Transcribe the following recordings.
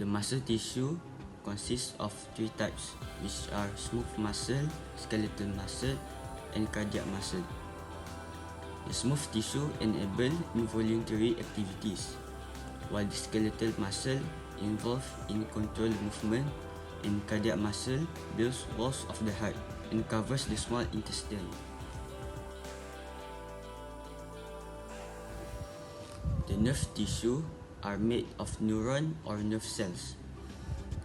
The muscle tissue consists of three types, which are smooth muscle, skeletal muscle, and cardiac muscle. The smooth tissue enable involuntary activities, while the skeletal muscle involved in controlled movement, and cardiac muscle builds walls of the heart and covers the small intestine. The nerve tissue are made of neuron or nerve cells.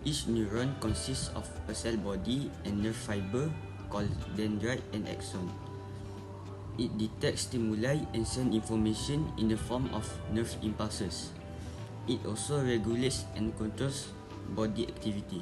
Each neuron consists of a cell body and nerve fiber called dendrite and axon. It detects stimuli and sends information in the form of nerve impulses. It also regulates and controls body activity.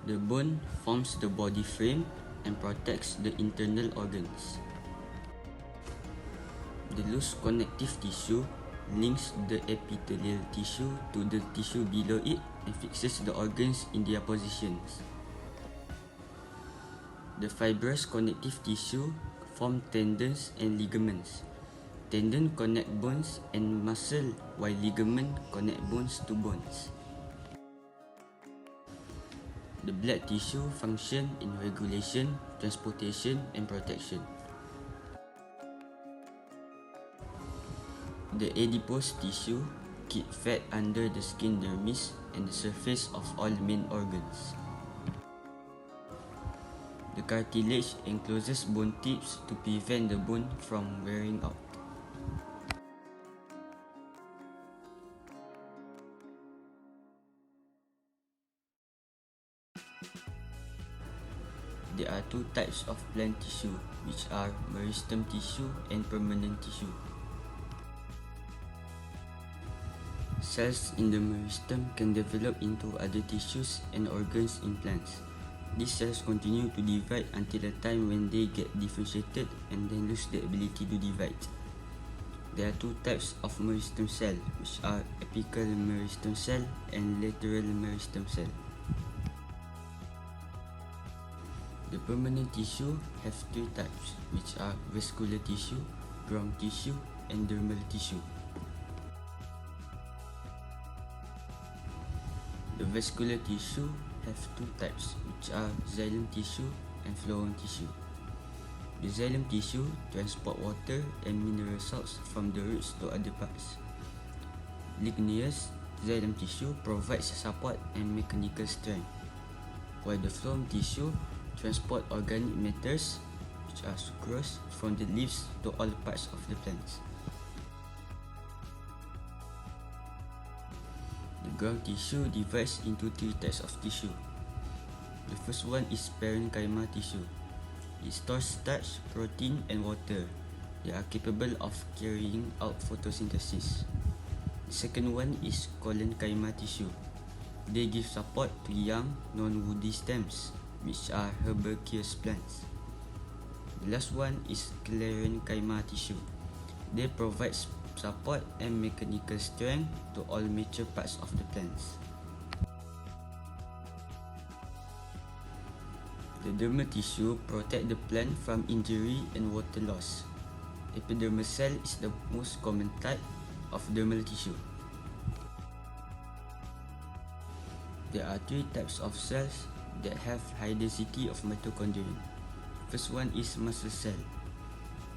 The bone forms the body frame and protects the internal organs. The loose connective tissue links the epithelial tissue to the tissue below it and fixes the organs in their positions. The fibrous connective tissue form tendons and ligaments. Tendon connect bones and muscle, while ligament connect bones to bones. The blood tissue function in regulation, transportation, and protection. The adipose tissue keep fat under the skin dermis and the surface of all main organs. The cartilage encloses bone tips to prevent the bone from wearing out. There are two types of plant tissue, which are meristem tissue and permanent tissue. Cells in the meristem can develop into other tissues and organs in plants. These cells continue to divide until the time when they get differentiated and then lose the ability to divide. There are two types of meristem cell, which are apical meristem cell and lateral meristem cell. The permanent tissue have three types, which are vascular tissue, ground tissue, and dermal tissue. The vascular tissue have two types, which are xylem tissue and phloem tissue. The xylem tissue transport water and mineral salts from the roots to other parts. Ligneous xylem tissue provides support and mechanical strength, while the phloem tissue transport organic matters, which are sucrose, from the leaves to all parts of the plants. The ground tissue divides into three types of tissue. The first one is parenchyma tissue. It stores starch, protein, and water. They are capable of carrying out photosynthesis. The second one is collenchyma tissue. They give support to young, non-woody stems, which are herbaceous plants. The last one is sclerenchyma tissue. They provide support and mechanical strength to all mature parts of the plants. The dermal tissue protect the plant from injury and water loss. Epidermal cell is the most common type of dermal tissue. There are three types of cells that have high density of mitochondria. First one is muscle cell.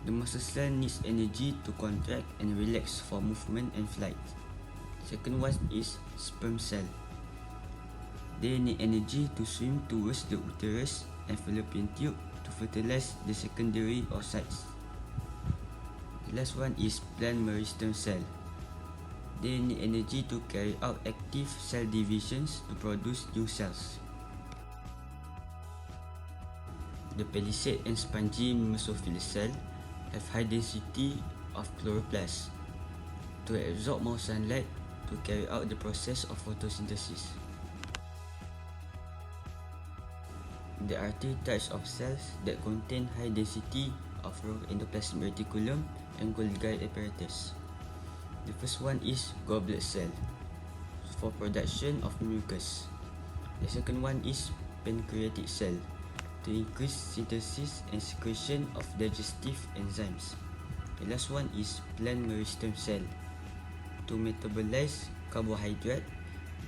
The muscle cell needs energy to contract and relax for movement and flight. Second one is sperm cell. They need energy to swim towards the uterus and fallopian tube to fertilize the secondary oocytes. The last one is plant meristem cell. They need energy to carry out active cell divisions to produce new cells. The palisade and spongy mesophil cell have high density of chloroplasts to absorb more sunlight to carry out the process of photosynthesis. There are three types of cells that contain high density of raw endoplasmic reticulum and Golgi apparatus. The first one is goblet cell. for production of mucus. The second one is pancreatic cell, to increase synthesis and secretion of digestive enzymes. The last one is plant meristem cell, to metabolize carbohydrate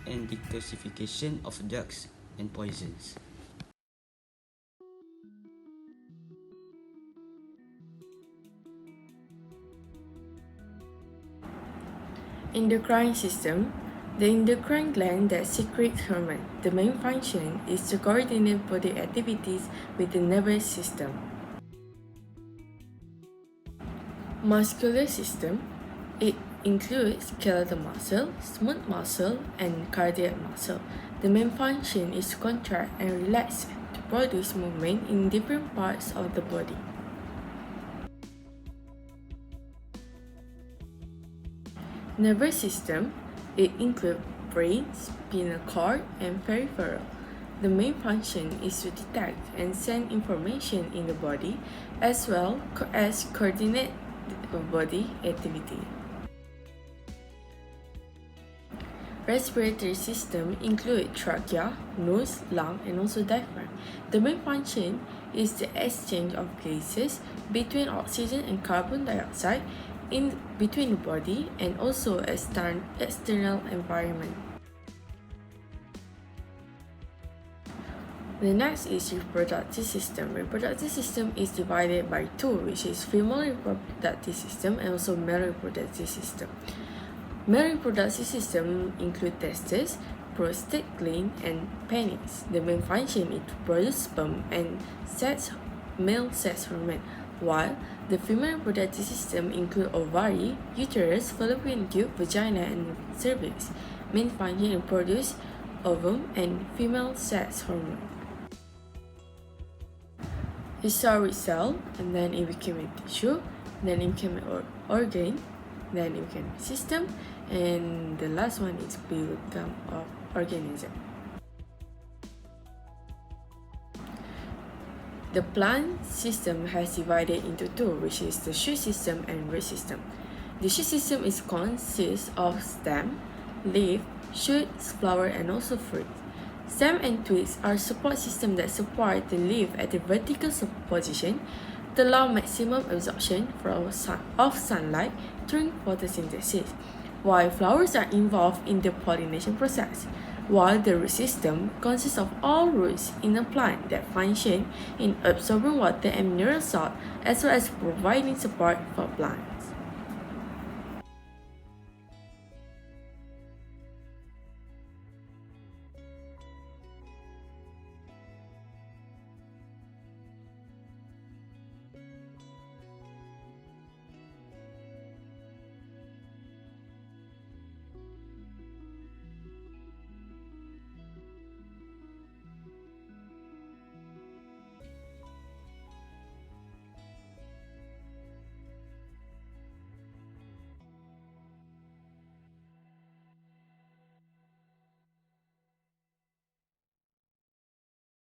and detoxification of drugs and poisons. Endocrine system. The endocrine gland that secretes hormone. The main function is to coordinate body activities with the nervous system. Muscular system. It includes skeletal muscle, smooth muscle, and cardiac muscle. The main function is to contract and relax to produce movement in different parts of the body. Nervous system. It includes brain, spinal cord, and peripheral. The main function is to detect and send information in the body as well as coordinate the body activity. Respiratory system include trachea, nose, lung, and also diaphragm. The main function is the exchange of gases between oxygen and carbon dioxide in between the body and also external environment. The next is reproductive system. Reproductive system is divided by two, which is female reproductive system and also male reproductive system. Male reproductive system include testes, prostate gland, and penis. The main function is to produce sperm and male sex hormone, while the female reproductive system include ovary, uterus, fallopian tube, vagina, and cervix. Main function is to produce ovum and female sex hormone. It starts with cell, and then it became a tissue, then it became an organ, then it became a system, and the last one is become of organism. The plant system has divided into two, which is the shoot system and root system. The shoot system consists of stem, leaf, shoots, flower, and also fruit. Stem and twigs are support systems that support the leaf at the vertical position to allow maximum absorption of sunlight during photosynthesis, while flowers are involved in the pollination process, while the root system consists of all roots in a plant that function in absorbing water and mineral salt as well as providing support for plants.